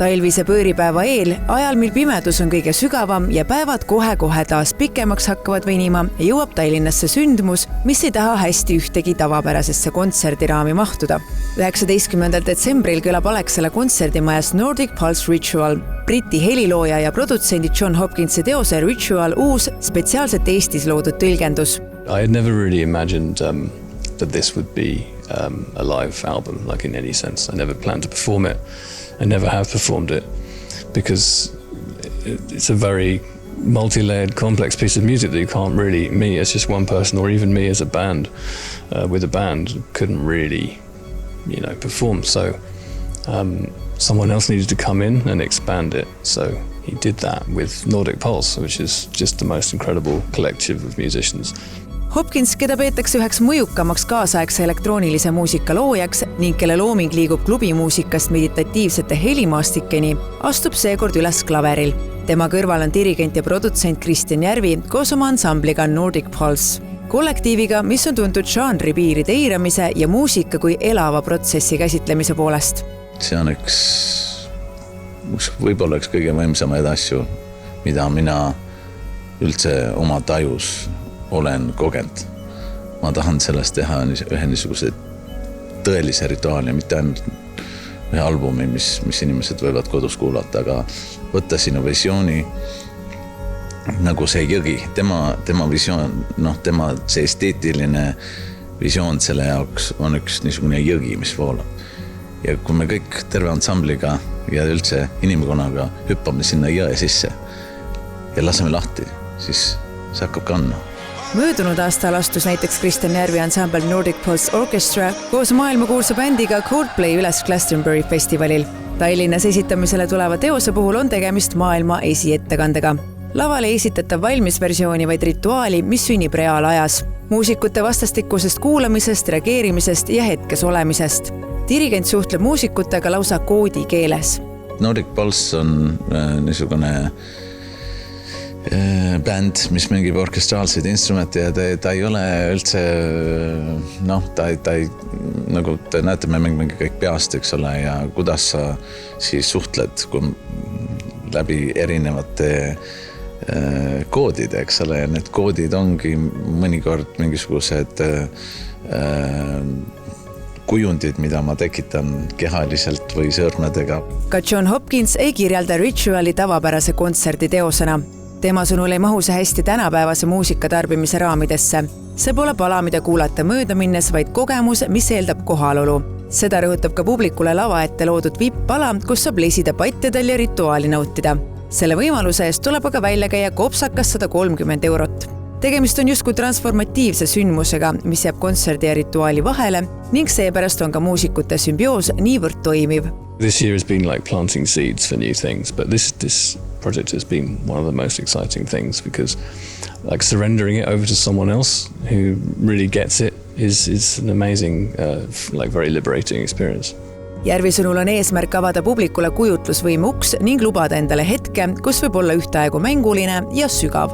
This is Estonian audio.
Talvise pööripäeva eel, ajal mil pimedus on kõige sügavam ja päevad kohe-kohe taas pikemaks hakkavad venima, jõuab Tallinnasse sündmus, mis ei taha hästi ühtegi tavapärasesse kontserdiraami mahtuda. 19. detsembril kõlab Alexela kontserdimajas Nordic Pulse Ritual. Briti helilooja ja produtsendi John Hopkinsi teose Ritual uus spetsiaalselt Eestis loodud tõlgendus. I had never really imagined that this would be a live album, like in any sense. I never planned to perform it. I never have performed it because it's a very multi-layered, complex piece of music that you can't really, me as just one person or even me as a band with a band couldn't really, perform. So someone else needed to come in and expand it. So he did that with Nordic Pulse, which is just the most incredible collective of musicians. Hopkins, keda peetakse üheks mõjukamaks kaasaegse elektroonilise muusika loojaks ning kelle looming liigub klubimuusikast meditatiivsete helimaastikeni, astub seekord üles klaveril. Tema kõrval on dirigent ja produtsent Kristjan Järvi koos oma ansambliga Nordic Pulse. Kollektiiviga, mis on tuntud žanri piiride eiramise ja muusika kui elava protsessi käsitlemise poolest. See on üks võib-olla üks kõige võimsamaid asju, mida mina üldse oma tajus olen kogenud. Ma tahan sellest teha ühe niisuguse tõelise rituaali, mitte ainult ühe albumi, mis inimesed võivad kodus kuulata, aga võtta sinu visiooni nagu see jõgi. Tema visioon, tema see esteetiline visioon selle jaoks on üks niisugune jõgi, mis voolab. Ja kui me kõik terve ansambliga ja üldse inimkonnaga hüppame sinna jõe sisse ja laseme lahti, siis see hakkab kanna. Möödunud aastal astus näiteks Kristjan Järvi ansambel Nordic Pulse Orchestra koos maailmakuulsa bändiga Coldplay üles Glastonbury festivalil. Tallinnas esitamisele tuleva teose puhul on tegemist maailma esiettekandega. Lavale esitatav valmisversiooni vaid rituaali, mis sünnib reaalajas. Muusikute vastastikusest kuulamisest, reageerimisest ja hetkes olemisest. Dirigent suhtleb muusikutega lausa koodi keeles. Nordic Pulse on niisugune bänd, mis mängib orkestraalseid instrumente ja ta ei ole üldse, ta ei, nagu te näete, me mängime kõik peast, eks ole, ja kuidas sa siis suhtled läbi erinevate koodid, eks ole, ja need koodid ongi mõnikord mingisugused kujundid, mida ma tekitan kehaliselt või sõrmedega. Ka John Hopkins ei kirjelda Rituali tavapärase kontserdi teosena. Tema sõnul ei mahu see hästi tänapäevase muusika tarbimise raamidesse. See pole pala, mida kuulata mööda minnes, vaid kogemus, mis eeldab kohalolu. Seda rõhutab ka publikule lava ette loodud vipp-pala, kus saab lesida patjadel ja rituaali nautida. Selle võimaluse eest tuleb aga välja käia kopsakas 130 €. Tegemist on justkui transformatiivse sündmusega, mis jääb kontserdi ja rituaali vahele ning seepärast on ka muusikute sümbioos niivõrd toimiv. This year has been like planting seeds for new things, but this project has been one of the most exciting things because like surrendering it over to someone else who really gets it is an amazing, like very liberating experience. Järvi sõnul on eesmärk avada publikule kujutlusvõime uks ning lubada endale hetke, kus võib olla ühtaegu mänguline ja sügav.